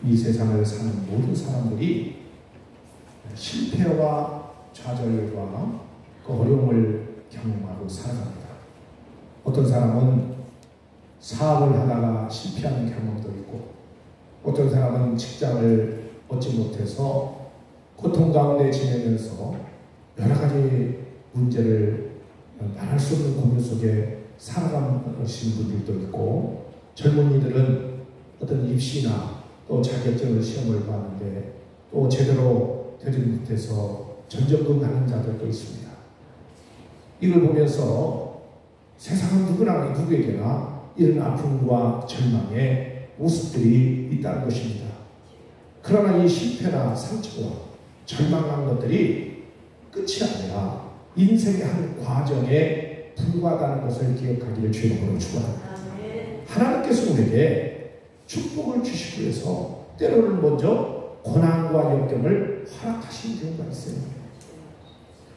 이 세상을 사는 모든 사람들이 실패와 좌절과 그 어려움을 경험하고 살아갑니다. 어떤 사람은 사업을 하다가 실패하는 경험도 있고, 어떤 사람은 직장을 얻지 못해서 고통 가운데 지내면서 여러 가지 문제를 말할 수 없는 고민 속에 살아가신 분들도 있고, 젊은이들은 어떤 입시나 또 자격증을 시험을 봤는데 또 제대로 되지 못해서 전전긍 하는 자들도 있습니다. 이걸 보면서 세상은 누구에게나 이런 아픔과 절망의 모습들이 있다는 것입니다. 그러나 이 실패나 상처와 절망한 것들이 끝이 아니라 인생의 한 과정에 불과하다는 것을 기억하기를 주의 이름으로 축원합니다. 하나님께서 우리에게 축복을 주시기 위해서 때로는 먼저 고난과 역경을 허락하시는 경우가 있어요.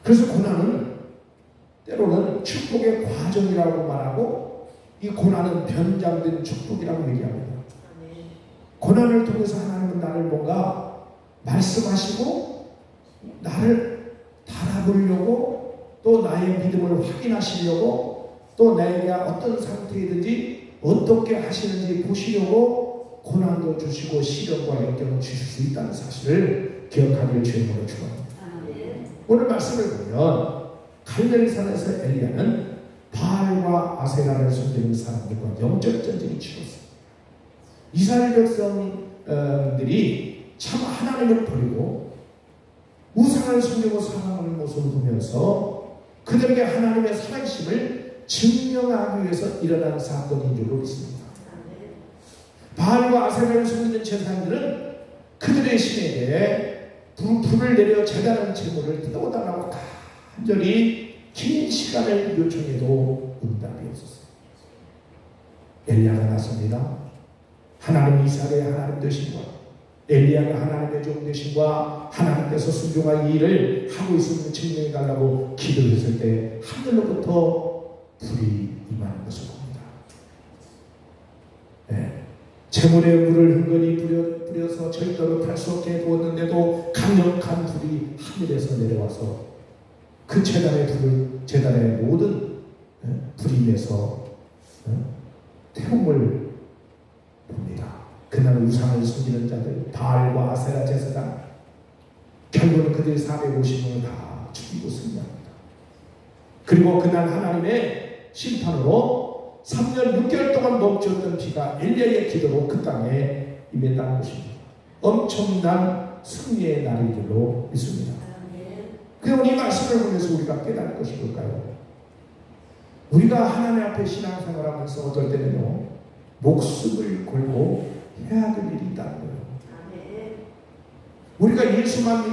그래서 고난은 때로는 축복의 과정이라고 말하고, 이 고난은 변장된 축복이라고 얘기합니다. 고난을 통해서 하나님은 나를 뭔가 말씀하시고 나를 달아보려고, 또 나의 믿음을 확인하시려고, 또 내가 어떤 상태이든지 어떻게 하시는지 보시려고 고난도 주시고 시련과 역경을 주실 수 있다는 사실을 기억하기를 주님으로 축원합니다. 오늘 말씀을 보면 갈멜산에서 엘리야는 바알과 아세라를 섬기는 사람들과 영적 전쟁이 치렀습니다. 이스라엘 백성들이 참 하나님을 버리고 우상을 섬기고 살아가는 모습을 보면서 그들에게 하나님의 살아계심을 증명하기 위해서 일어난 사건인 줄로 믿습니다. 바알과 아세라를 섬기는 제사장들은 그들의 신에게 불을 내려 제단한 제물을 태워달라고 간절히 긴 시간을 요청해도 응답이 없었어요. 엘리야가 나섭니다. 하나님 이스라엘의 하나님 되신과 엘리야가 하나님의 종 되신과 하나님께서 순종한 이 일을 하고 있음을 증명해 달라고 기도했을 때 하늘로부터 불이 임하는 것을 봅니다. 네. 제물에 물을 흥건히 뿌려서 절대로 탈 수 없게 두었는데도 강력한 불이 하늘에서 내려와서 그 제단의 모든 불임에서 태움을 봅니다. 그날 우상을 섬기는 자들, 바알과 아세라 제사장, 결국은 그들 450명을 다 죽이고 승리합니다. 그리고 그날 하나님의 심판으로 3년 6개월 동안 멈추었던 비가 엘리야의 기도로 그 땅에 임했다는 것입니다. 엄청난 승리의 날인 줄로 믿습니다. 그럼 이 말씀을 보면서 우리가 깨달을 것이 뭘까요? 우리가 하나님 앞에 신앙생활하면서 어떨 때는요, 목숨을 걸고 해야 될 일이 있다는 거예요. 우리가 예수만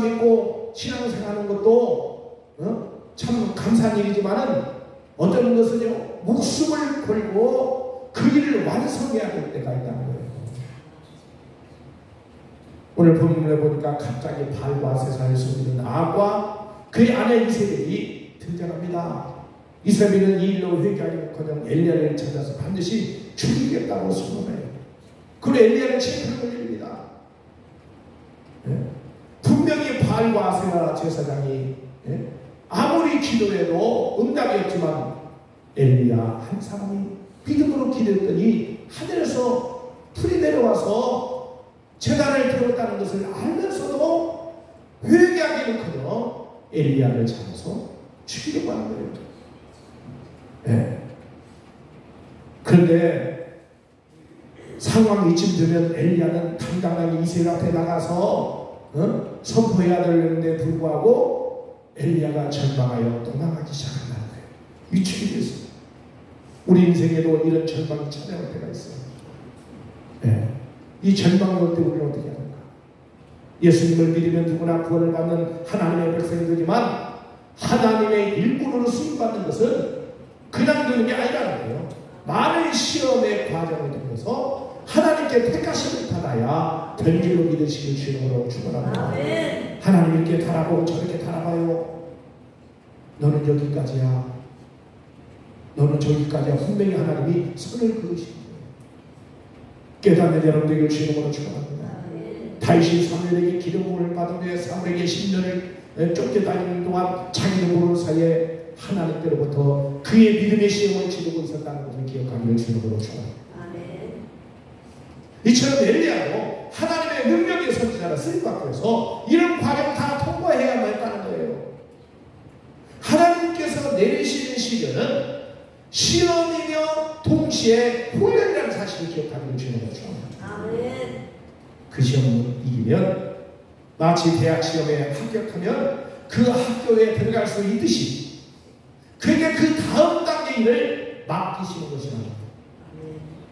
믿고 신앙생활하는 것도 참 감사한 일이지만은 어떤 것은요, 목숨을 걸고 그 일을 완성해야 될 때가 있다는 거예요. 오늘 본문에 보니까 갑자기 바알과 아세라를 섬기는 아합과 그의 아내 이세벨이 등장합니다. 이세벨은 이 일로 회개하기는커녕 엘리야를 찾아서 반드시 죽이겠다고 선언해요. 그리고 엘리야는 책임을 걸립니다. 분명히 바알과 아세라 제사장이 아무리 기도해도 응답이 없지만 엘리야 한 사람이 믿음으로 기도했더니 하늘에서 불이 내려와서 제단을 태웠다는 것을 알면서도 회개하기는커녕 엘리야를 잡아서 죽이려고 하는 거예요. 네. 그런데 상황이 이쯤 되면 엘리야는 당당하게 이스라엘 앞에 나가서 선포해야 되는데 불구하고 엘리야가 절망하여 도망하기 시작한다는 거예요. 위축이 됐습니다. 우리 인생에도 이런 절망이 찾아올 때가 있어요. 네. 이 절망을 올 때 우리는 어떻게 하는가? 예수님을 믿으면 누구나 구원을 받는 하나님의 백성이지만 하나님의 일꾼으로 쓰임받는 것은 그냥 되는 게 아니라는 거예요. 많은 시험의 과정을 통해서 하나님께 택하심을 받아야 된 줄로 믿으시길 주님으로 축원합니다. 하나님 이렇게 달아보고 저렇게 달아봐요. 너는 여기까지야. 너는 저기까지야. 분명히 하나님이 선을 그으시는 거예요. 깨닫는 여러분 되길 주님으로 축원합니다. 다윗이 사무엘에게 기름부음을 받은 후에 사무엘에게 10년을 쫓겨다니는 동안 자기도 모르는 사이에 하나님께로부터 그의 믿음의 시험을 치르고 있었다는 것을 기억하기를 주님으로 축원합니다. 이처럼 엘리야도 하나님의 능력의 선지자라 쓰임받고 해서 이런 과정을 다 통과해야만 했다는 거예요. 하나님께서 내리시는 시련은 시험이며 동시에 훈련이라는 사실을 기억하기를 주님으로 축원합니다. 그 시험을 이기면 마치 대학 시험에 합격하면 그 학교에 들어갈 수 있듯이 그에게 그 다음 단계 일을 맡기시는 것이랍니다.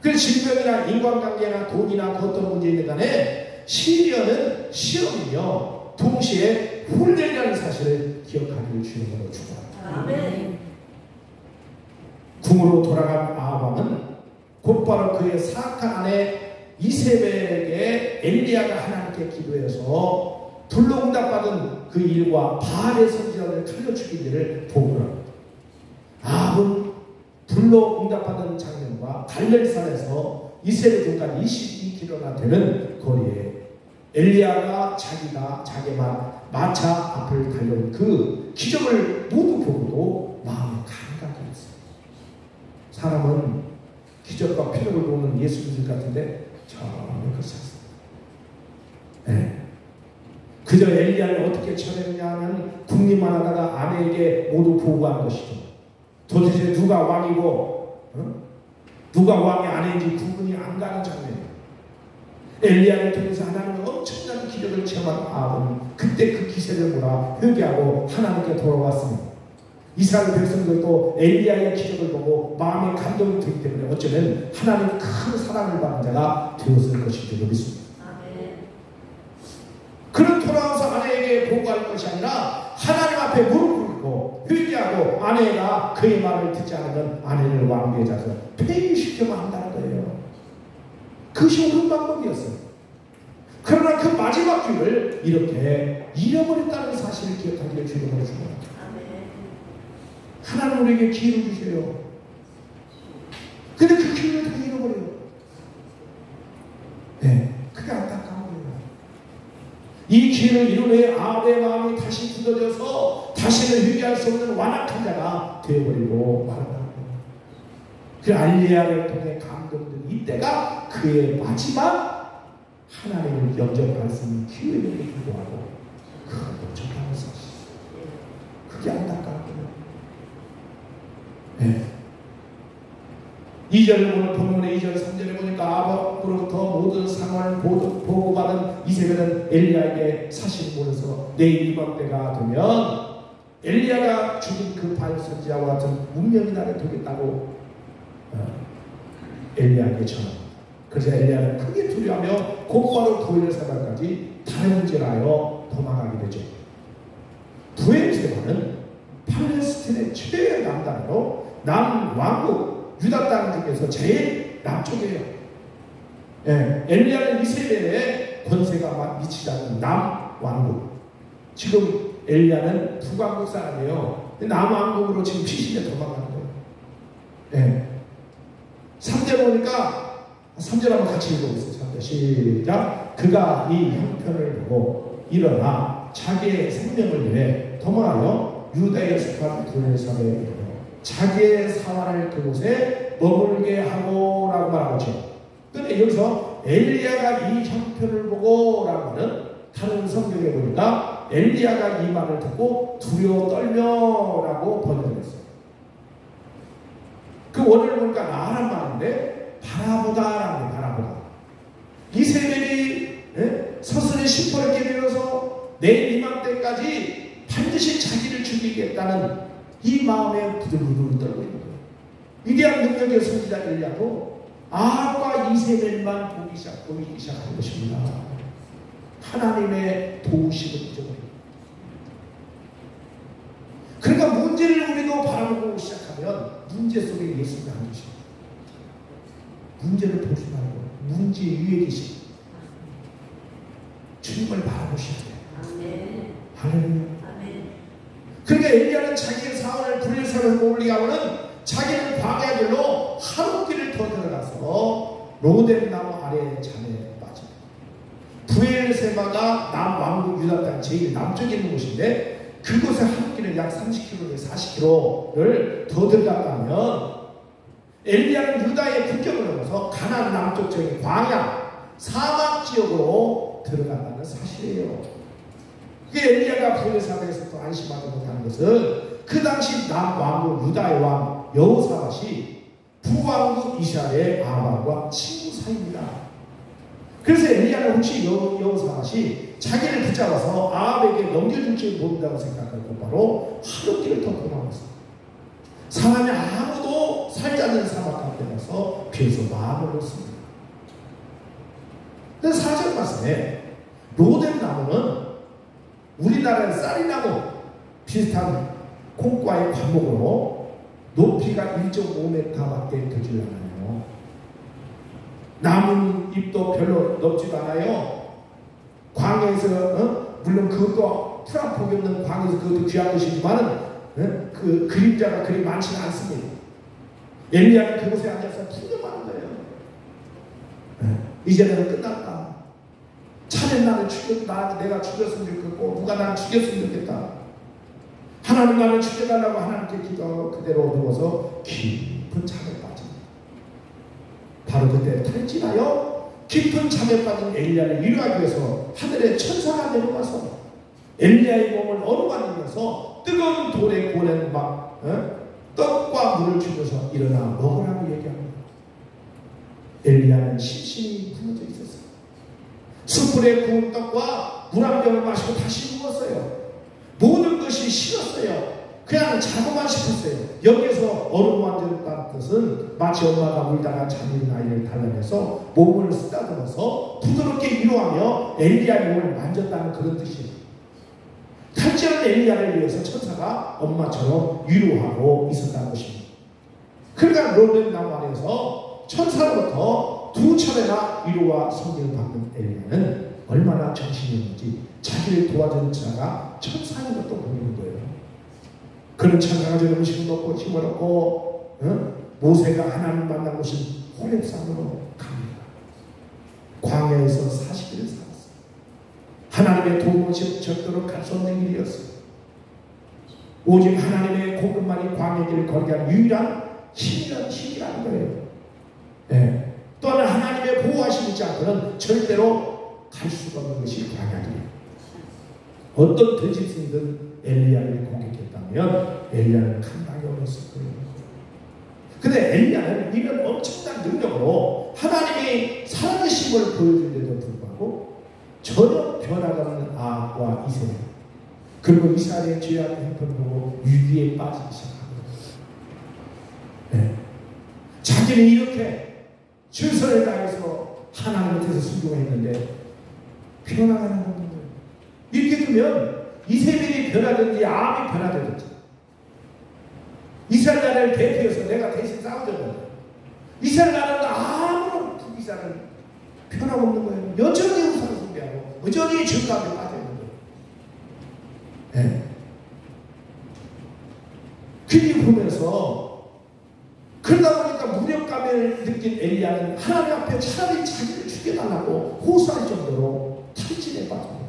그 질병이나 인간관계나 돈이나 그 어떤 문제에 간에 시련은 시험이며 동시에 훈련이라는 사실을 기억하기를 주님으로 축원합니다. 궁으로 돌아간 아합은 곧바로 그의 사악한 아내 이세벨에게 엘리야가 하나님께 기도해서 불로 응답받은 그 일과 바알의 선지자를 칼로 죽인 일을 보고를 합니다. 아합은 불로 응답받은 장면과 갈멜산에서 이세벨 중까지 22km나 되는 거리에 엘리야가 자기 마차 앞을 달려온 그 기적을 모두 보고도 마음이 감각이 있어요. 사람은 기적과 표적을 보는 예수님들 같은데 전혀 그렇지 않습니다. 네. 그저 엘리야를 어떻게 쳐내느냐 하면 국립만 하다가 아내에게 모두 보고한 것이죠. 도대체 누가 왕이고 누가 왕의 아내인지 구분이 안 가는 장면이에요. 엘리야를 통해서 하나님의 엄청난 기적을 체험한 아합은 그때 그 기세를 몰아 회개하고 하나님께 돌아왔습니다. 이스라엘 백성들도 엘리야의 기적을 보고 마음에 감동이 들기 때문에 어쩌면 하나님의 큰 사랑을 받는 자가 되었을 것인 줄 믿습니다. 그런 돌아와서 아내에게 보고할 것이 아니라 하나님 앞에 무릎 꿇고 회개하고 아내가 그의 말을 듣지 않으면 아내를 왕비에 잡아서 폐위시켜만 한다는 거예요. 그것이 옳은 방법이었어요. 그러나 그 마지막 주를 이렇게 잃어버렸다는 사실을 기억하기를 주님으로 축원합니다. 하나님 우리에게 기회를 주세요. 근데 그 기회를 다 잃어버려요. 네, 그게 안타까운 거예요. 이 기회를 이룬 후에 아합의 마음이 다시 굳어져서 다시는 회개할 수 없는 완악한 자가 되어버리고 말한다는 거예요. 그 엘리야를 통해 감동된 이때가 그의 마지막 하나님을 영접할 수 있는 기회임에도 불구하고 그걸 놓쳤다는 사실. 그게 안타까운 거예요. 네. 2절을 보는 본문의 2절 3절에 보니까 아합으로부터 모든 상황을 보고받은 이세벨은 엘리야에게 사실을 보내서 내일 이맘때가 되면 엘리야가 죽인 그 바알 선지자와 같은 운명이 나를 되겠다고 엘리야에게 전합니다. 그래서 엘리야는 크게 두려워하며 곧바로 부엘세바까지 다름질하여 도망가게 되죠. 부엘세바는 팔레스틴의 최남단으로 남왕국 유다 땅 중에서 제일 남쪽이에요. 예, 엘리야는 이세벨의 권세가 미치지 않는 남왕국. 지금 엘리야는 북왕국 사람이에요. 남왕국으로 지금 70년 도망가는 거예요. 예. 3절 보니까 3절 한번 같이 읽어보세요. 3절 시작. 그가 이 형편을 보고 일어나 자기의 생명을 위해 도망하여 유다에 속한 부엘세바에 이르러 자기의 사활을 그곳에 머물게 하고 라고 말하죠. 근데 여기서 엘리야가 이 형편을 보고 라고 하는 다른 성경에 보니까 엘리야가 이 말을 듣고 두려워 떨며 라고 번역했어요. 그 원어를 보니까 나란 말인데 바라보다라는 바라보다. 이세벨이 서슬이 심포했게 되어서 내일 이맘때까지 반드시 자기를 죽이겠다는 이 마음에 부들부들 떨고 있는 거예요. 위대한 능력의 선지자 엘리야도 아합과 이세벨만 보이기 시작한 것입니다. 하나님의 도우심을 잊어버립니다. 그러니까 문제를 우리도 바라보고 시작하면 문제 속에 예수가 안 계십니다. 문제를 보지 말고 문제 위에 계신 주님을 바라보셔야 돼요. 할렐루야. 그러니까 엘리야는 자기의 사원을 부엘세바로 몰리게 하고는 자기는 광야길로 하룻길을 더 들어가서 로뎀나무 아래에 잔에 빠집니다. 브엘세바가 남왕국 유다 땅 제일 남쪽에 있는 곳인데 그곳에 한 길은 약 30km, 40km를 더 들어갔다면 엘리야는 유다의 국경을 넘어서 가나안 남쪽 지역의 광야 사막 지역으로 들어간다는 사실이에요. 그게 엘리야가 브엘세바에서 또 안심하지 못하는 것은 그 당시 남왕국 유다의 왕 여호사밧이 부왕국 이스라엘의 아합과 친구 사이입니다. 그래서 엘리야는 혹시 여호사밧이 자기를 붙잡아서 아합에게 넘겨줄지 모른다고 생각하고 바로 하룻길을 더 떠나왔어요. 사람이 아무도 살지 않는 사막 가운데 가서 비로소 마음을 놓습니다. 그래서 4절 말씀에 로뎀나무는 우리나라의 쌀이나무 비슷한 콩과의 과목으로 높이가 1.5m밖에 되질 않아요. 나무 잎도 별로 넓지도 않아요. 광야에서 물론 그것도 트럼프가 없는 광야에서 그것도 귀한 것이지만 그 그림자가 그리 많지는 않습니다. 엘리야는 그곳에 앉아서 풍경하는 거예요. 이제는 끝났다. 차라리 나를 내가 죽였으면 좋겠고 누가 나를 죽였으면 좋겠다. 하나님 나를 죽여달라고 하나님께 기도하고 그대로 누워서 깊은 잠에 빠집니다. 바로 그때 탈진하여 깊은 잠에 빠진 엘리야를 위로하기 위해서 하늘의 천사가 내려와서 엘리야의 몸을 어루만지면서 뜨거운 돌에 구워낸 떡과 물을 주면서 일어나 먹으라고 얘기합니다. 엘리야는 심신이 무너져 있었어요. 숯불에 구운 떡과 물 한 병을 마시고 다시 누웠어요. 모든 것이 싫었어요. 그냥 자고만 싶었어요. 여기서 어루만졌다는 뜻은 마치 엄마가 울다가 잠든 아이를 달라내서 몸을 쓰다듬어서 부드럽게 위로하며 엘리야의 몸을 만졌다는 그런 뜻이에요. 탈진한 엘리야를 위해서 천사가 엄마처럼 위로하고 있었다는 것입니다. 그러니까 로뎀나무 안에서 천사로부터 2차례나 위로와 섬김을 받는 엘리야는 얼마나 정신이 없는지 자기를 도와준 자가 천사인 것도 모르는 거예요. 그런 천사가 저 음식을 먹고 힘을 얻고 모세가 하나님 만난 곳은 호렙산으로 갑니다. 광야에서 40일을 살았어요. 하나님의 도움을 적도록 갈 수 없는 일이었어요. 오직 하나님의 공급만이 광야 길을 걸게 하는 유일한 힘이라는 거예요. 네. 또한 하나님의 보호하심이 있지 않고는 절대로 갈 수가 없는 것이 광야길이에요. 어떤 돼지승이든 엘리야를 공격했다면 엘리야는 감당이 어렸을 거예요. 근데 엘리야는 이런 엄청난 능력으로 하나님이 살아계신 걸 보여주는데도 불구하고 전혀 변화가 없는 아합과 이스라엘 그리고 이스라엘의 죄악의 형편을 보고 위기에 빠지기 시작합니다. 네. 자기는 이렇게 최선을 다해서 하나님한테서 순종했는데 변화가 나는 거예요. 이렇게 되면 이세벨이 변화되든지 아합이 변화되든지 이스라엘 나라를 대표해서 내가 대신 싸우자고 이스라엘 나라는 아무런 부기사는 변함없는 거예요. 여전히 우상을 숭배하고 여전히 죄가운데 빠져있는 거예요. 네. 그리 보면서 그러다 보니까 무력감을 느낀 엘리야는 하나님 앞에 차라리 자기를 죽여달라고 호소할 정도로 탈진에 빠집니다.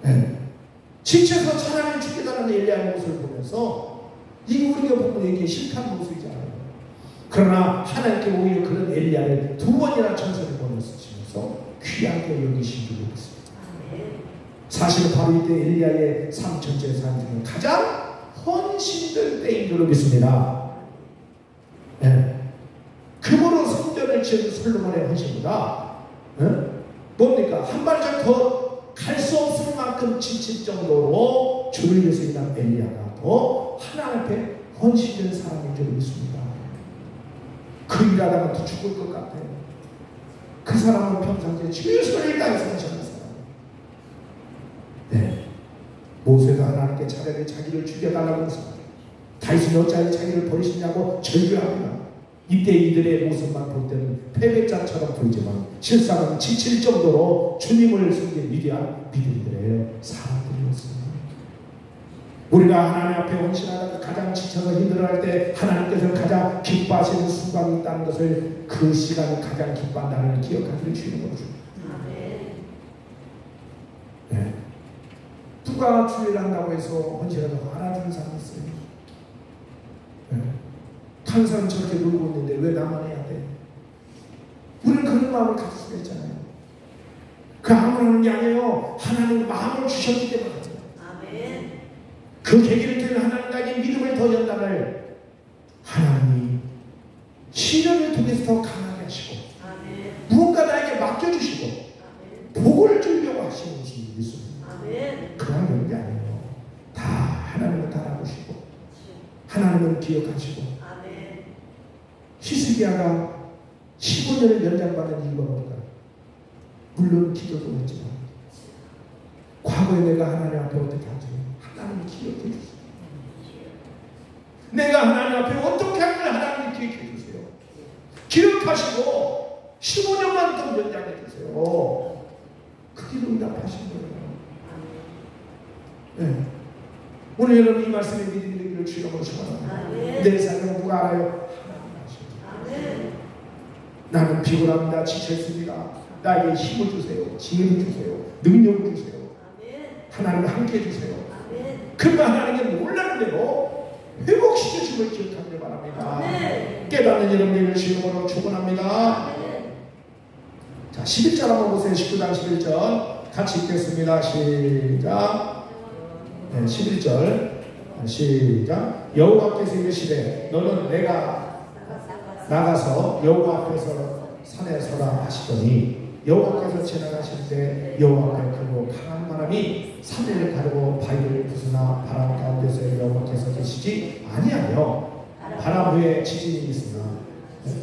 네. 지쳐서 차라리 죽여달라는 엘리야의 모습을 보면서 이게 우리가 보면 이게 싫다는 모습이잖아요. 그러나 하나님께 오히려 그런 엘리야를 2번이나 천사를 보내주시면서 귀하게 여기신 줄을 믿습니다. 사실은 바로 이때 엘리야의 삶 전체의 삶 중에 가장 헌신된 때인 줄을 믿습니다. 네. 금으로 성전을 지은 솔로몬의 헌신보다 뭡니까? 한 발짝 더 갈 수 없을 만큼 지칠 정도로 주를 위해서 일한 엘리야가 더 하나님 앞에 헌신된 사람인 줄 믿습니다. 그 일하다가 더 죽을 것 같아요. 그 사람은 평상시에 최선을 다해서 하셨는 사람이에요. 네. 모세가 하나님께 차라리 자기를 죽여달라고 해서 다윗이 어찌하여 자기를 버리시냐고 절규합니다. 이때 이들의 모습만 볼 때는 패배자처럼 보이지만 실상은 지칠 정도로 주님을 섬긴 위대한 믿음들의 사람들이었습니다. 우리가 하나님 앞에 헌신하다가 가장 지쳐서 힘들어할 때 하나님께서 가장 기뻐하시는 순간이 있다는 것을, 그 시간을 가장 기뻐한다는 기억하기를 주는 거죠. 네. 누가 주일을 한다고 해서 헌신하다고 알아주는 사람이 있어요. 네. 다른 사람은 저렇게 놀고 있는데 왜 나만 해야 돼? 우리는 그런 마음을 가질 수가 있잖아요. 그 아무나 하는 게 아니에요. 하나님 마음을 주셨기 때문에. 아멘. 그 계기를 통해 하나님 나에게 믿음을 더 연단을 하나님이 신령을 통해서 더 강하게 하시고, 아멘. 무언가 나에게 맡겨주시고, 아멘. 복을 주려고 하시는 것이 예수님. 그만 그런 게 아니에요. 다 하나님은 다 알아보시고, 하나님은 기억하시고. 아멘. 히스기야가 15년을 연장받은 이유가 뭘까? 물론 기도도 했지만 과거에 내가 하나님 앞에 어떻게 하지? 하나님이 기억해 주세요. 내가 하나님 앞에 어떻게 하면 하나님이 기억해 주세요. 기억하시고 15년만 더 연장해 주세요. 그 기도 응답하신 거예요. 네. 오늘 여러분 이 말씀에 믿음이 되기를 주님으로 축원합니다. 내 삶을 누가 알아요? 하나님 아시죠. 나는 피곤합니다. 지쳤습니다. 나에게 힘을 주세요. 지혜를 주세요. 능력을 주세요. 하나님 함께 해주세요. 그러면 하나님은 놀라는 대로 회복시켜주고 기억하길 바랍니다. 깨닫는 여러분들을 주님으로 축원합니다. 자, 11절 한번 보세요. 19장 11절 같이 읽겠습니다. 시작. 네, 11절 시작. 여호와께서 이르시되 너는 내가 나가서 여호와 앞에서 산에 서라 하시더니 여호와께서 지나가실 때 여호와 앞에 크고 강한 바람이 산을 가르고 바위를 부수나 바람 가운데서 여호와께서 계시지 아니하며 바람 후에 지진이 있으나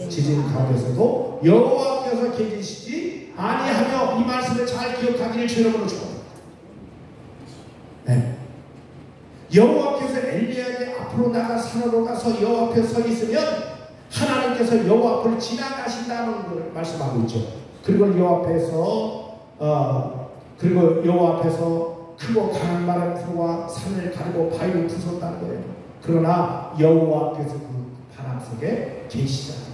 지진 가운데서도 여호와께서 계시지 아니하며, 이 말씀을 잘 기억하기를 주님으로 축원합니다. 네. 여호와께서 엘리야에게 앞으로 나가 산으로 가서 여호와 앞에 서 있으면 하나님께서 여호와 앞을 지나가신다는 걸 말씀하고 있죠. 그리고 여호와 앞에서 크고 강한 바람 불어와 산을 가르고 바위를 부쉈다는 거예요. 그러나 여호와께서 그 바람 속에 계시지 않았다.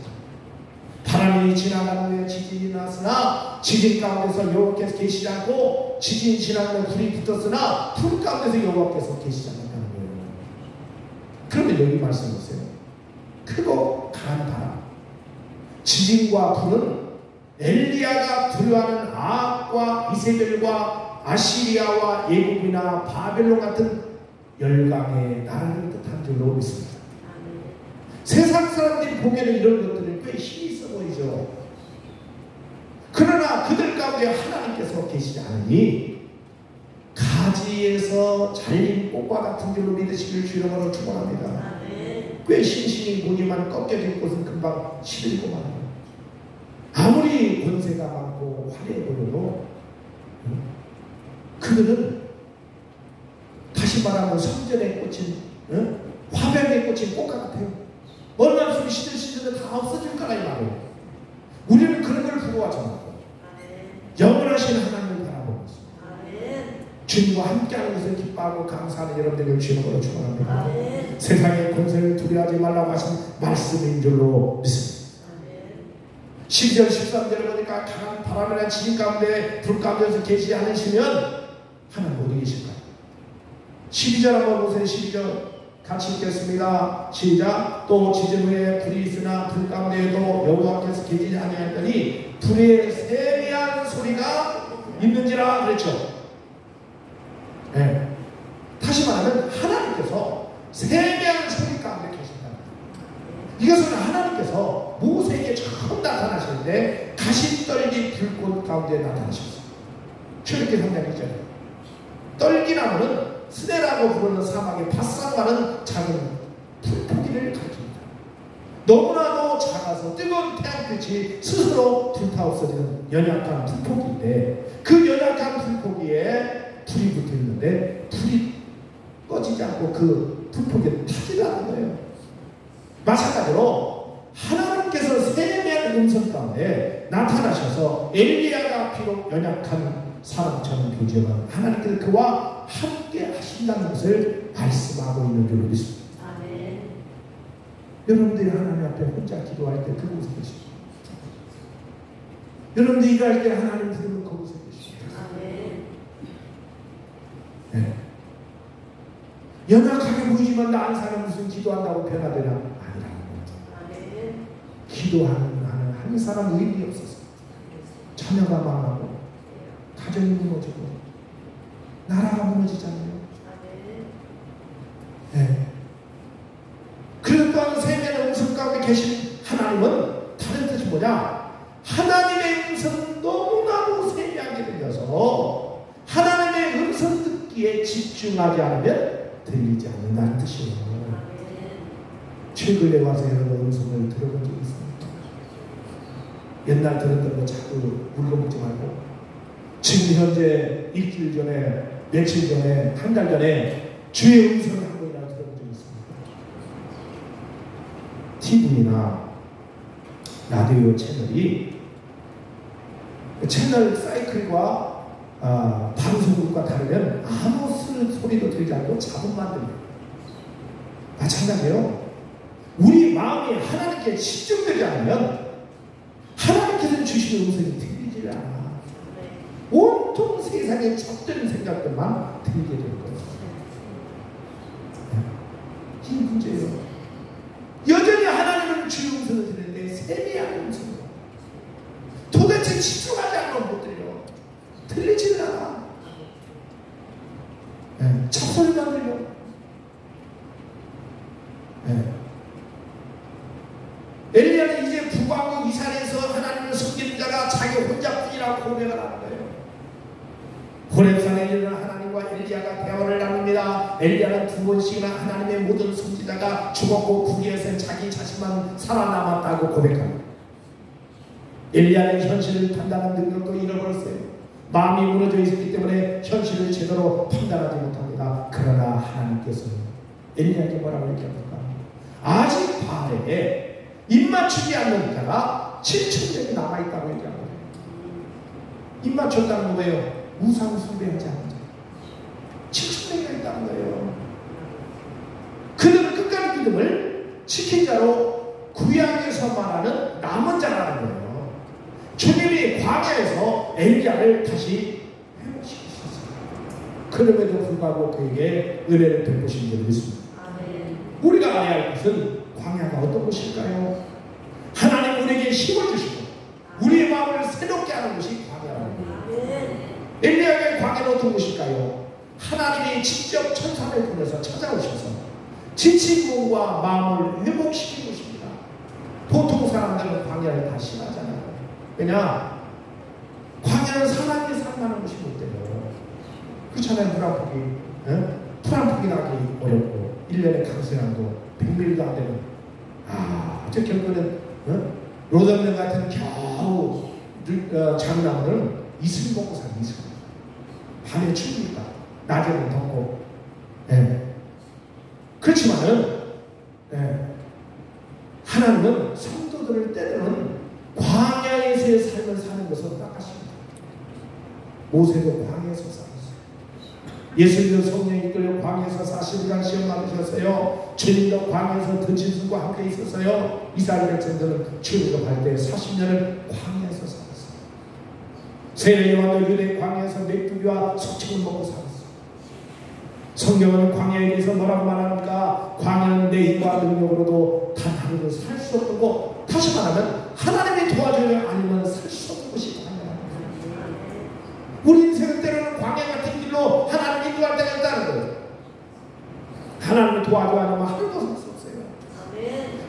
바람이 지나가는 후에 지진이 났으나 지진 가운데서 여호와께서 계시지 않고, 지진이 지나가는 후에 불이 붙었으나 불 가운데서 여호와께서 계시지 않았다는 거예요. 그러면 여기 말씀 보세요. 크고 강한 바람, 지진과 불은 엘리야가 두려워하는 아합과 이세벨과 아시리아와 예굽이나 바벨론 같은 열강의 나라를 뜻한 줄로 믿습니다. 세상 사람들이 보기에는 이런 것들은 꽤 힘이 있어 보이죠. 그러나 그들 가운데 하나님께서 계시지 않으니 가지에서 잘린 꽃과 같은 줄로 믿으시길 주님으로 축원합니다. 꽤 신신이 무늬만 꺾여진 곳은 금방 시들고 말아요. 아무리 권세가 많고 화려해 보여도 그들은 다시 말하면 성전에 꽂힌 화병에 꽂힌 꽃과 같아요. 얼마나 좀 시들시들은 다 없어질 거라 이 말이에요. 우리는 그런 걸 부러워하지 않고 영원하신 하나님을 바라보고 있습니다. 주님과 함께하는 것을 기뻐하고 감사하는 여러분들을 주님으로 축원합니다. 세상의 권세를 두려워하지 말라고 하신 말씀인 줄로 믿습니다. 12절 13절을 보니까 강한 바람이나 지진 가운데 불 가운데서 계시지 않으시면 하나님 어디 계실까요? 12절 한번 보세요. 12절 같이 읽겠습니다. 시작. 또 지진 후에 불이 있으나 불 가운데에도 여호와께서 계시지 아니하였더니 불의 세미한 소리가 있는지라 그랬죠. 네. 다시 말하면 하나님께서 세미한 소리 가운데 계신다. 이것은 하나님께서 모세에게 처음 나타나시는데 가시떨기 불꽃 가운데 나타나셨어요. 출애굽기 3장 2절에 떨기나무는 스네라고 부르는 사막의 바싹마른 작은 불포기를 가리킵니다. 너무나도 작아서 뜨거운 태양빛이 스스로 불타 없어지는 연약한 불포기인데, 그 연약한 불포기에 불이 붙어 있는데 불이 꺼지지 않고 그 불포기에 타지 않는 거예요. 마찬가지로 하나님께서 세미한 음성 가운데 나타나셔서 엘리야가 비록 연약한 사람처럼 교제하면 하나님께서 그와 함께 하신다는 것을 말씀하고 있는 줄 믿습니다. 아멘. 여러분들이 하나님 앞에 혼자 기도할 때 그곳에 계십니다. 여러분들이 일할 때 하나님 부르면 그곳에 계십니다. 아멘. 네. 연약하게 보이지만 나 한 사람 무슨 기도한다고 변화되나? 아니라는 거죠. 아멘. 기도하는 한 사람 의미 없어서 자녀가 망하고 가정이 무너지고 나라가 무너지잖아요. 네. 그리고 또한 세면의 음성 가운데 계신 하나님은 다른 뜻이 뭐냐? 하나님의 음성은 너무나도 세미하게 들려서 하나님의 음성 듣기에 집중하지 않으면 들리지 않는다는 뜻이에요. 최근에 와서 여러분 음성을 들어본 적이 있습니까? 옛날 들었던 거 자꾸 물어보지 말고 지금 현재 일주일 전에 며칠 전에 한 달 전에 주의 음성을 한 번이나 들어본 적이 있습니다. TV나 라디오 채널이 채널 사이클과 방송국과 다르면 아무 소리도 들리지 않고 잡음만 들려요. 마찬가지예요. 우리 마음이 하나님께 집중되지 않으면 하나님께서 주시는 음성이 들리지 않아. 온통 세상의 적된 생각들만 들리게 될 거예요. 이 문제예요. 여전히 하나님은 주의 음성을 들리는데 세미한 음성으로 도대체 집중하지 않으면 못 들려. 들리지는 않아. 찹소리만 들려. 엘리야는 이제 북왕국 이산에서 하나님을 섬기는 자가 자기 혼자뿐이라고 고백을 하는 거예요. 호렙산에 이르는 하나님과 엘리야가 대화를 나눕니다. 엘리야는 두 번씩이나 하나님의 모든 선지자가 죽었고 거기에서 자기 자신만 살아남았다고 고백합니다. 엘리야는 현실을 판단하는 능력도 잃어버렸어요. 마음이 무너져 있었기 때문에 현실을 제대로 판단하지 못합니다. 그러나 하나님께서는 엘리야에게 뭐라고 얘기합니까? 아직 바알에게 입맞추지 않는 자가 7,000명이 남아있다고 얘기합니다. 입맞췄다는 건 뭐예요? 우상 숭배하지 않는 자 7,000명이 있다는 거예요. 그들은 끝까지 믿음을 지킨 자로 구약에서 말하는 남은 자라는 거예요. 주님이 광야에서 엘리야를 다시 회복시키셨어요. 그럼에도 불구하고 그에게 은혜를 베푸신 줄을 믿습니다. 우리가 알아야 할 것은 광야가 어떤 것일까요? 하나님 우리에게 힘을 주시고 우리의 마음을 새롭게 하는 것이 광야입니다. 엘리야의 광야는 어떤 것일까요? 하나님이 직접 천사를 보내서 찾아오셔서 지친 몸과 마음을 회복시키는 것입니다. 보통 사람들은 광야를 다 싫어하잖아요. 왜냐? 광야는 사람이 살만한 것이 못 돼요. 그렇잖아요. 풀 한 폭이 나기 어렵고 1년에 강수량도 100mm도 안 되는 저 결국은 로덤면 같은 겨우 장나무는 이슬 먹고 사는 이슬. 밤에 추우니까 낮에는 덥고 그렇지만은 하나님은 성도들을 때로는 광야에서의 삶을 사는 것을 허락하십니다. 모세도 광야에서 살았어요. 예수님도 성령이 이끌려 광야에서 40일간 시험 받으셨어요. 주님도 광야에서 던진술과 함께 있었어요. 이스라엘 백성들은 출애굽할 때 40년을 광야에서 살았어요. 세례 요한도 유대 광야에서 메뚜기와 석청을 먹고 살았어요. 성경은 광야에 대해서 뭐라고 말합니까? 광야는 내 힘과 능력으로도 단 하루도 살 수 없는 것. 다시 말하면 하나님이 도와주면 아니면 살 수 없는 것이 광야입니다. 우리 인생은 때로는 광야 같은 길로 하나님 인도할 때가 있다는 거예요. 하나님이 도와줘 하면 하루도 살 수 없어요.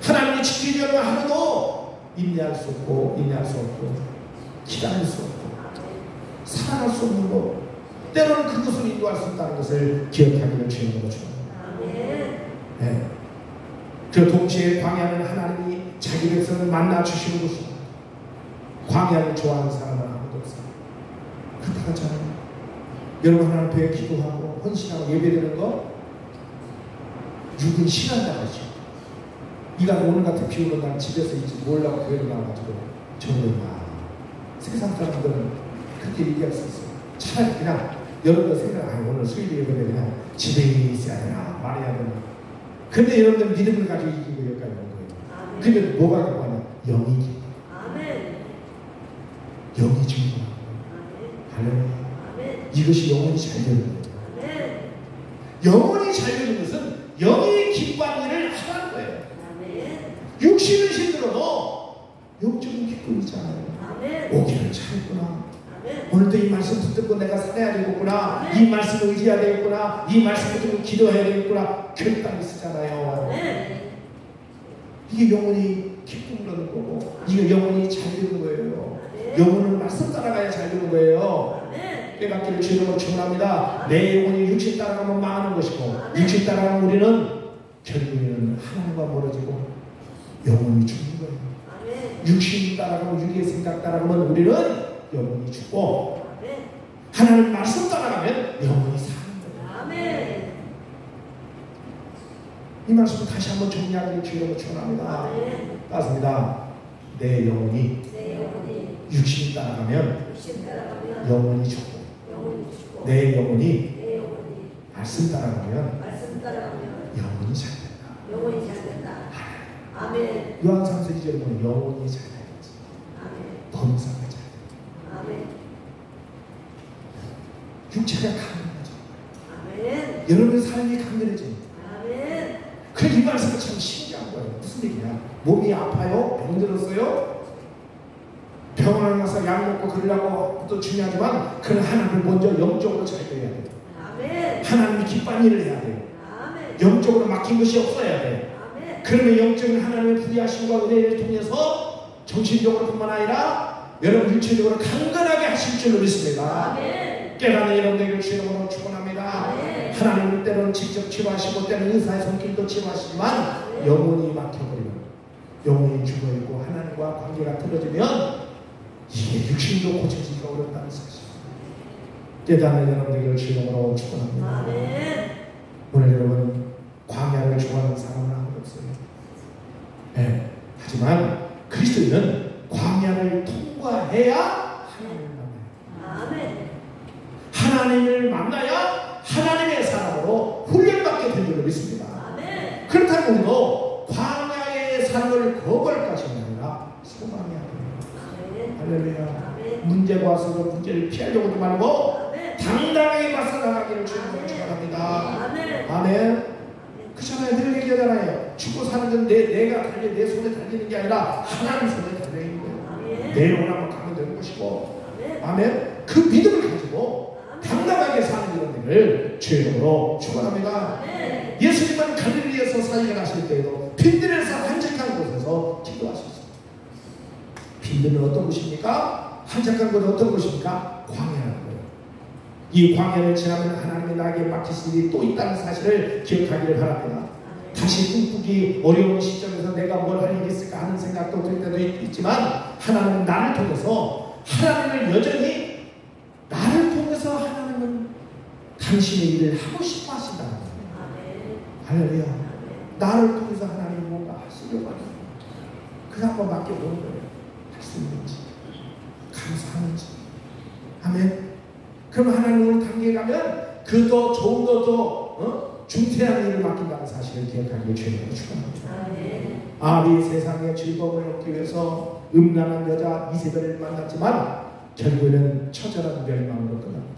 하나님이 지키려면 하루도 인내할 수 없고 기다릴 수 없고 살아갈 수 없는 것. 때로는 그것을 인도할 수 있다는 것을 기억하기를 주님으로 축원합니다. 그 동시에 광야는 하나님이 자기 백성을 만나 주시는 곳입니다. 광야를 좋아하는 사람은 아무도 없어요. 그렇다잖아요. 여러분 하나님 앞에 기도하고 헌신하고 예배드리는 거 육은 싫어한다고 하죠. 네가 오늘 같은 비 오는 날 집에서 있지 몰라고 교회를 나와가지고 저는 세상 사람들은 그렇게 얘기할 수 있어요. 차라리 그냥 여러분들 생각, 오늘 수요일에 그냥 집에 있어야 되나 말해야 되나. 근데 여러분들 믿음을 가지고 이기고 여기까지 온 거예요. 근데 뭐가 기뻐하냐? 영이 기뻐. 영이 기뻐. 할렐루야. 이것이 영혼이 잘 되는 거예요. 영혼이 잘 되는 것은 영이 기뻐하는 일을 하라는 거예요. 육신은 힘들어도 영적인 기쁨이 있잖아요. 오기를 잘했구나. 오늘도 이 말씀 붙들고 내가 살아야 되겠구나. 이 말씀을 의지해야 되겠구나. 이 말씀을 듣고 기도해야 되겠구나. 결단이 쓰잖아요. 이게 영혼이 기쁨을 얻는 거고, 이게 영혼이 잘 되는 거예요. 영혼은 말씀 따라가야 잘 되는 거예요. 깨닫기를 주님으로 축원합니다. 내 영혼이 육신 따라가면 망하는 것이고, 육신 따라가면 우리는 결국에는 하나님과 멀어지고 영혼이 죽는 거예요. 육신 따라가고 육의 생각 따라가면 우리는 영혼이 죽고, 하나님 말씀 따라가면 영혼이 사는 거예요. 이 말씀을 다시 한번 정리하기를 주님으로 축원합니다. 맞습니다. 내 영혼이 육신 따라가면 영혼이 죽고, 내 영혼이 말씀 따라가면 영혼이 잘 된다. 아멘. 요한 3서 2절에 보면 영혼이 잘 되겠지. 범사가 잘 된다. 육체가 강건하죠. 여러분의 삶이 강건해집니다. 그래서 이 말씀은 참 신기한 거예요. 무슨 얘기냐? 몸이 아파요? 병들었어요? 병원에 가서 약 먹고 그러려고 것도 중요하지만, 그는 하나님을 먼저 영적으로 잘 돼야 돼요. 하나님이 기뻐하는 일을 해야 돼요. 영적으로 막힌 것이 없어야 돼요. 그러면 영적인 하나님의 부여하심과 은혜를 통해서 정신적으로 뿐만 아니라 여러분 육체적으로 강건하게 하실 줄로 믿습니다. 깨닫는 여러분들에게 주님으로 축원합니다. 하나님은 때로는 직접 치료하시고 때로는 의사의 손길도 치료하시지만, 영혼이 막혀버리면, 영혼이 죽어있고 하나님과 관계가 틀어지면 이게 육신도 고쳐지기가 어렵다는 사실. 깨닫는 여러분들에게 주님으로 축원합니다. 오늘 여러분 광야를 좋아하는 사람은 아무도 없어요. 네. 하지만 그리스도인은 광야를 통과해야 하나님을 만나야 하나님의 사람으로 훈련받게 된 줄로 믿습니다. 그렇다면 우리도 광야의 삶을 거부할 것이 아니라 소망해야 됩니다. 할렐루야. 문제가 와서 그 문제를 피하려고도 말고 당당하게 맞서 나가기를 주님으로 축원합니다. 아멘. 그렇잖아요. 늘 얘기하잖아요. 죽고 사는 건 내가 내 손에 달리는 게 아니라 하나님 손에 달려있는 거예요. 내 영혼만 가면 되는 것이고. 아멘. 그 믿음을 가지고 당당하게 사는 여러분들을 주님으로 축원합니다. 예수님은 갈릴리에서 사역을 하실 때에도 빈들에서 한적한 곳에서 기도하셨습니다. 빈들은 어떤 곳입니까? 한적한 곳은 어떤 곳입니까? 광야라는 거예요. 이 광야를 지나면 하나님이 나에게 맡기신 일이 또 있다는 사실을 기억하기를 바랍니다. 다시 꿈꾸기 어려운 시점에서 내가 뭘 할 일이 있을까 하는 생각도 들 때도 있지만, 하나님은 나를 통해서, 하나님을 여전히 나를 통해서 하나님은 당신의 일을 하고 싶어 하신다는 거예요. 할렐루야. 나를 통해서 하나님이 뭔가 하시려고 하는 거예요. 그래서 한번 맡겨보는 거예요. 할 수 있는지, 감사하는지. 아멘. 그럼 하나님으로 단계에 가면 그 더 좋은 더 중대한 일을 맡긴다는 사실을 기억하기를 주님으로 축원합니다. 아비 세상의 즐거움을 얻기 위해서 음란한 여자 이세벨을 만났지만 결국에는 처절한 멸망으로 끝납니다.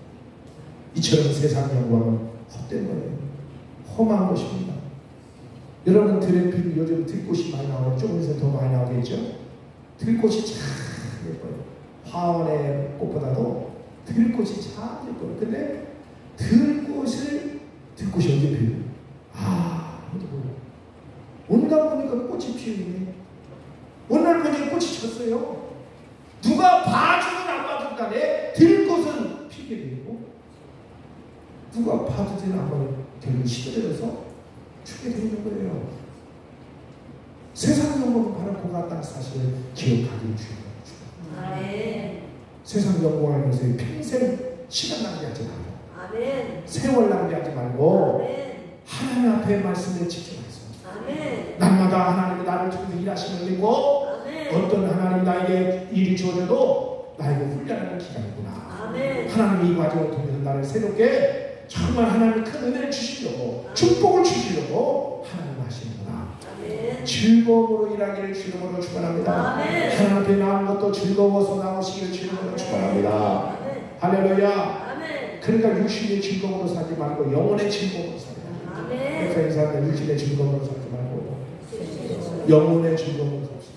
이처럼 세상 영광은 헛된 거예요. 험한 것입니다. 여러분 들의 요즘 들꽃이 많이 나오죠. 조금 있으면 더 많이 나오겠죠. 들꽃이 참 예뻐요. 화원의 꽃보다도 들꽃이 참 예뻐요. 근데 들꽃이 언제 피어요? 아무도 몰라요. 어느 날 보니까 꽃이 피어있네. 어느 날 보니까 꽃이 졌어요. 누가 봐주든 안 봐주든 간에 들꽃은 피게 되고, 누가 봐주든 안 봐주든 결국 시들어서 죽게 되는 거예요. 세상 영광은 바로 그 같다는 사실을 기억하기 중요합니다. 세상 영광을 위해서 평생 시간 낭비하지 말고, 세월 낭비하지 말고, 하나님 앞에 말씀에 집중하겠습니다. 날마다 하나님이 나를 통해서 일하심을 믿고, 어떤 하나님 나에게 일이 주어져도 나에게 훈련하는 기간이구나. 아멘. 하나님 이 과정을 통해서 나를 새롭게 정말 하나님 큰 은혜를 주시려고 축복을 주시려고 하나님 하시는구나. 아멘. 즐거움으로 일하기를 주님으로 축원합니다. 아멘. 하나님 앞에 나온 것도 즐거워서 나오시기를 주님으로 축원합니다. 아멘. 할렐루야. 아멘. 그러니까 육신의 즐거움으로 살지 말고 영혼의 즐거움으로 살자. 아멘. 그래서 인사는 육신의 즐거움으로 살지 말고 영혼의 즐거움으로 삽시다.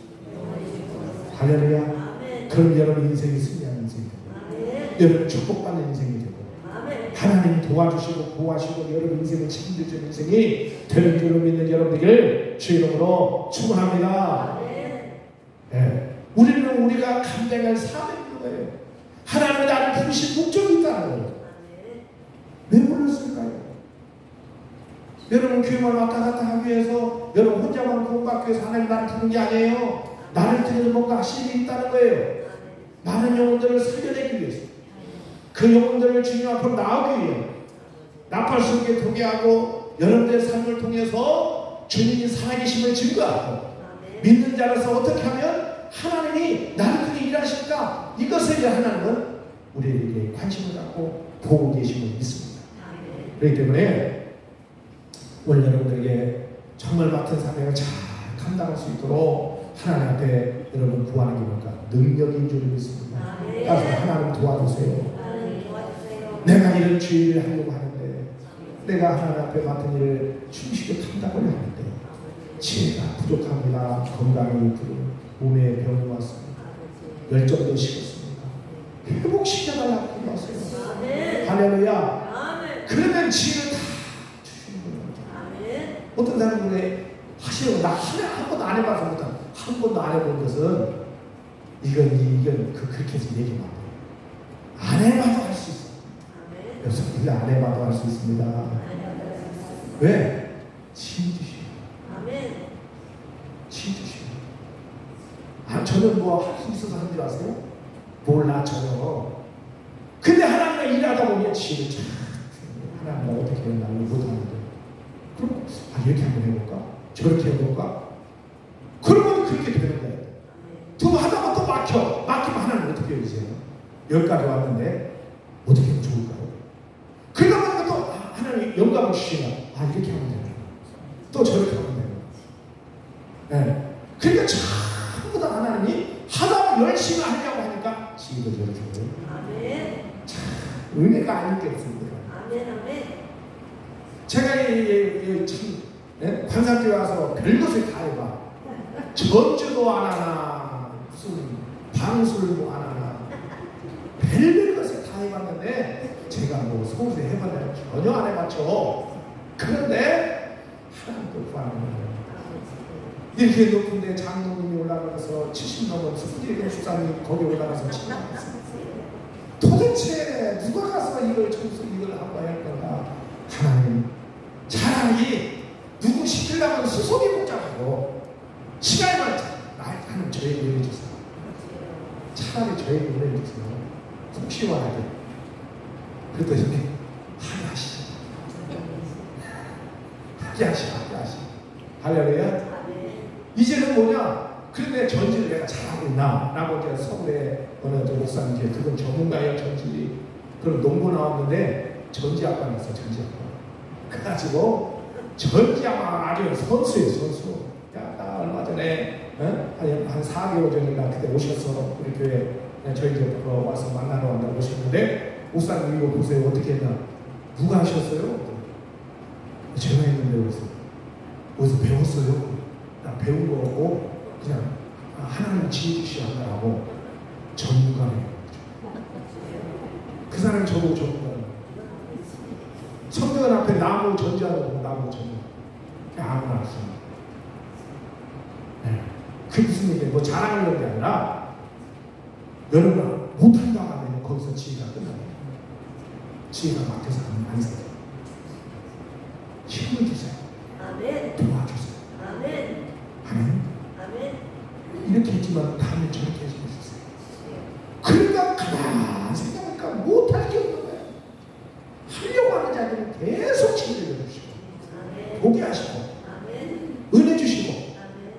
할렐루야. 아멘. 그럼 여러분 인생이 승리하는 인생이 되고 아멘. 여러분 축복받는 인생이 되고 아멘. 하나님이 도와주시고 보호하시고 여러분 인생을 책임져주는 인생이 되는 줄로 믿는 여러분들을 주 이름으로 축원합니다. 아멘. 예. 우리는 우리가 감당할 사명이 있는 거예요. 하나님이 나를 부르신 목적이 있다는 거예요. 아멘. 왜 불렀을까요? 여러분 교회만 왔다 갔다 하기 위해서 여러분 혼자만 구원받기 위해서 하나님 나를 부른 게 아니에요. 나를 통해서 뭔가 하실 일이 있다는 거예요. 많은 영혼들을 살려내기 위해서 그 영혼들을 주님 앞으로 나오기 위해 나팔 속에 도개하고 여러분들의 삶을 통해서 주님이 살아계심을 증거하고 믿는 자로서 어떻게 하면 하나님이 나를 통해 일하실까 이것에 이제 하나님은 우리에게 관심을 갖고 보고 계심을 믿습니다. 그렇기 때문에 오늘 여러분들에게 정말 맡은 사명을 잘 감당할 수 있도록 하나님 앞에 여러분 구하는 게 뭘까? 능력인 줄 믿습니다. 따라서 하나님 도와주세요. 내가 이런 주의를 하려고 하는데 내가 하나님 앞에 맡은 일을 충실히 감당하려 하는데 지혜가 부족합니다. 건강이 몸에 병이 왔습니다. 열정도 식었습니다. 회복시켜달라고 왔어요. 할렐루야. 그러면 지혜를 다 주시는 거예요. 어떤 사람은 왜 하시려고 나 한 번도 안 해봐서 못한 한 번도 안 해본 것은 이건 그렇게 해서 얘기만 해요. 안 해봐도 할 수 있어요. 여러분 안 해봐도 할 수 있습니다. 왜? 지혜 주시오. 지혜 주시오. 저는 뭐 할 수 있어서 하는 줄 아세요? 몰라 전혀. 근데 하나님과 일하다 보면 지혜를 참 하나님 어떻게 해야 나를 못하는데 그럼 이렇게 한번 해볼까? 저렇게 해볼까? 그러면 그렇게 되는 거예요. 또 하다가 또 막히면 하나님 어떻게 해주세요? 여기까지 왔는데 어떻게 하면 좋을까요? 그러다 보니까 또 하나님 영감을 주시면 이렇게 하면 되나? 또 저렇게 하면 되나? 네. 그러니까 전부 다 하나님이 하다 열심히 하려고 하니까 지금도 저렇게 해요. 참 은혜가 아닐 게 없습니다. 제가 참 관상교회 와서 별것을 다 해봐. 전주도 안 하나 무슨 방술도 안 하나 별별 것을 다 해봤는데 제가 뭐 서울에 해봤나요? 전혀 안 해봤죠. 그런데 하나님도 구하는 거예요. 이렇게 높은데 장로님이 올라가서 70 넘은 수훈이 수사님이 거기 올라가서 치료했어요. 도대체 누가 가서 이걸 하고 할 건가? 하나님 차라리 누구 시키려면 수속이 복잡하고 시간이 많잖아. 하나님 저에게 은혜 주세요. 차라리 저에게 은혜 주세요. 속 시원하게. 그랬더니 하게 하시죠. 하게 하시죠. 할렐루야. 이제는 뭐냐? 그런데 전지를 내가 잘하고 있나? 라고 이제 서울에 어느 목사님 이제 그건 전문가예요. 전지. 그럼 농부 나왔는데 전지학과 나왔어. 전지학과. 그래가지고 전지학과 아주 선수예요. 선수. 야, 나 얼마 전에 한 4개월 전인가 그때 오셨어. 우리 교회 저희 이제 와서 만나러 왔다고 오셨는데 목사님 이거 보세요. 어떻게 했나? 누가 하셨어요? 제가 했는데 그래서 어디서 배웠어요? 나 배운 거고 그냥 하나님 지혜주시오 한다라고 전문가네요. 그 사람이 저보고 전문가예요. 성경은 앞에 나무 전지하고 나무 전문. 아무나 안 씁니다. 네. 그게 무슨 얘기예요? 뭐 자랑하려는 게 아니라 여러분 못한다고 하면 거기서 지혜가 끝나요. 지혜가 막혀서 안 생겨요. 힘을 주세요. 도와주세요. 아멘. 이렇게 했지만 다음에 저렇게 해주고 있었어요. 그러니까 가만 생각하니까 못할 게 없는 거예요. 하려고 하는 자들은 계속 친절해 주시고 보게 하시고 은혜 주시고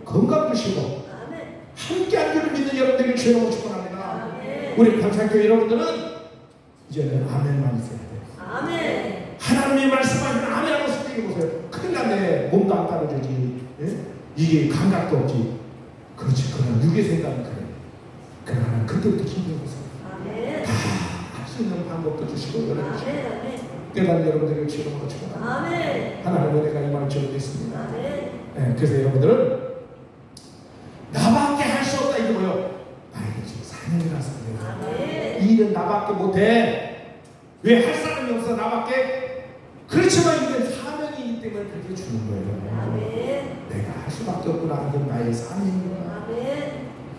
건강 주시고 함께 한 줄을 믿는 여러분들에게 주님으로 축원합니다. 우리 광산교회 여러분들은 이제는 아멘만 있어야 돼요. 아멘. 하나님의 말씀하시면 아멘하고 스피드 보세요. 큰일 났네. 몸도 안 따라주지. 예? 이게 감각도 없지. 그렇지. 그러나 육의 생각은 그래. 그러나 그때부터 힘들어서 다 할 수 있는 방법도 주시고 열어주시고 깨달은 여러분들에게 주름으로 축원합니다. 하나님의 은혜가 이 말을 전하겠습니다. 그래서 여러분들은 나밖에 할 수 없다 이게 뭐예요? 나에게 지금 사명이라서 그래요. 이 일은 나밖에 못해. 왜 할 사람이 없어 나밖에? 그렇지만 이게 사명이기 때문에 그렇게 주는 거예요. 내가 할 수밖에 없구나. 이건 나의 사명이구나.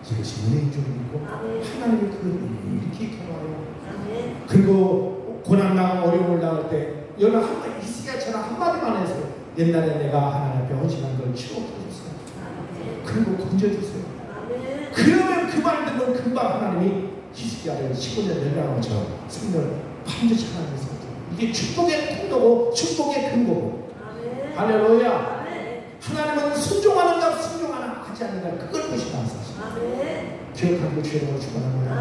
이것이 은혜인 줄 믿고 하나님이 그 이렇게 통하여 그리고 고난당하고 어려움을 당할 때 여러분 한번 이스기야처럼 한마디만 해서 옛날에 내가 하나님 앞에 헌신한 걸 치워주셨어요. 그리고 건져주세요. 그러면 그 말 듣는 금방 하나님이 히스기야를 15년 멸망한 것처럼 생명을 반드시 하나님이 서 이게 축복의 통로고 축복의 근거고. 할렐루야. 하나님은 순종하는가 순종하나 하지 않는가 그걸 보시면 사실 기억하고 주님으로 축원합니다.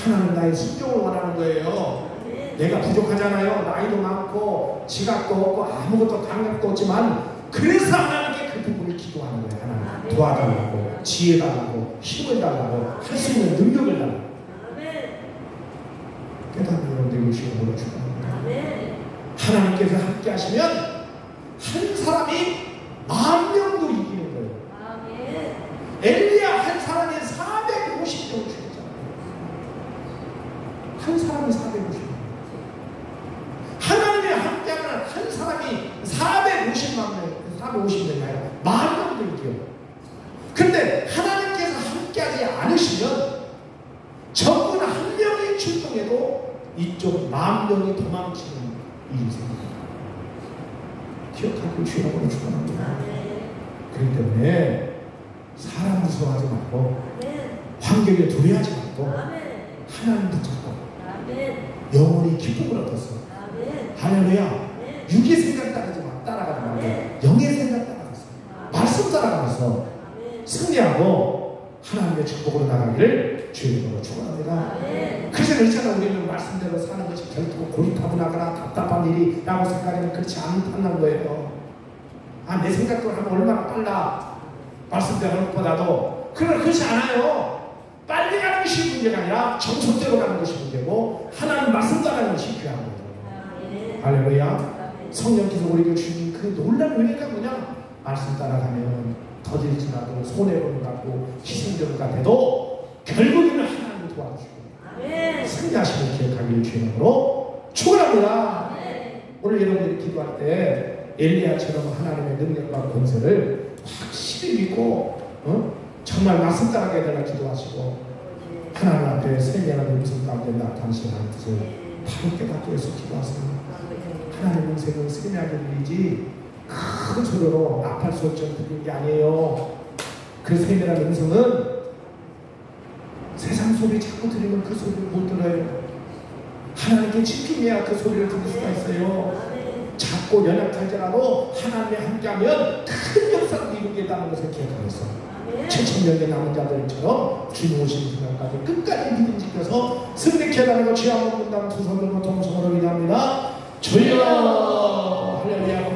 하나님 나의 순종을 원하는 거예요. 내가 부족하잖아요. 나이도 많고 지각도 없고 아무것도 감각도 없지만 그래서 하나님께 그 부분을 기도하는 거예요. 하나님 도와달라고 지혜 달라고 힘을 달라고 할 수 있는 능력을 달라고. 깨닫는 여러분들이 주님으로 축원합니다. 하나님께서 함께 하시면 한 사람이 10,000명도 이기는 거예요. 엘리야 한 사람이 450명을 죽였잖아요. 한 사람이 450명. 하나님이 함께하는 한 사람이 450명이 아니라 10,000명도 이겨요. 그런데 하나님께서 함께하지 않으시면 적은 한 명이 출동해도 이쪽 10,000명이 도망치는 일이 생깁니다. 기억하고 주님으로 축원합니다. 그렇기 때문에 사람 무서워하지 말고 환경에 두려워하지 말고 하나님 붙잡고 영혼이 기쁨을 얻었어. 할렐루야. 육의 생각 따라가지 말고 영의 생각 따라가서 말씀 따라가면서 승리하고 하나님의 축복으로 나가기를 주님으로 축원합니다. 그래서 그렇잖아. 우리는 말씀대로 사는 것이 결코 고리타분하거나 답답한 일이라고 생각하면 그렇지 않다는 거예요. 내 생각대로 하면 얼마나 빨라. 말씀대로 하는 것보다도. 그러나 그렇지 않아요. 빨리 가는 것이 문제가 아니라 정석대로 가는 것이 문제고 하나님 말씀 따라가는 것이 귀한 거예요. 할렐루야. 성령께서 우리에게 주신 그 놀라운 은혜가 뭐냐? 말씀 따라가면 더딜지라도 손해보는 것 같고 희생되는 것 같아도 결국에는 하나님을 도와주시고 승리하시는 기억하기를 주님으로 축원합니다. 오늘 여러분들이 기도할 때 엘리야처럼 하나님의 능력과 권세를 확실히 믿고 정말 말씀 따라가야 되나 기도하시고 하나님 앞에 생명하는 음성 가운데 나타나시는 뜻을 바로 깨닫기 위해서 기도하세요. 하나님의 음성은 세미하게 들리지 큰 소리로 나팔 소리처럼 들리는 게 아니에요. 그 세미한 음성은 세상 소리 자꾸 들으면 그 소리를 못 들어요. 하나님께 집중해야 그 소리를 들을 수가 있어요. 작고 연약할지라도 하나님이 함께하면 큰 역사를 이루겠다는 것을 기억하면서 7,000명의 남은 자들처럼 주님 오신 순간까지 끝까지 믿음 지켜서 승리케 하다는 것 죄 안 먹는다는 두 손으로 동성으로 기도합니다. 주여 할렐루야.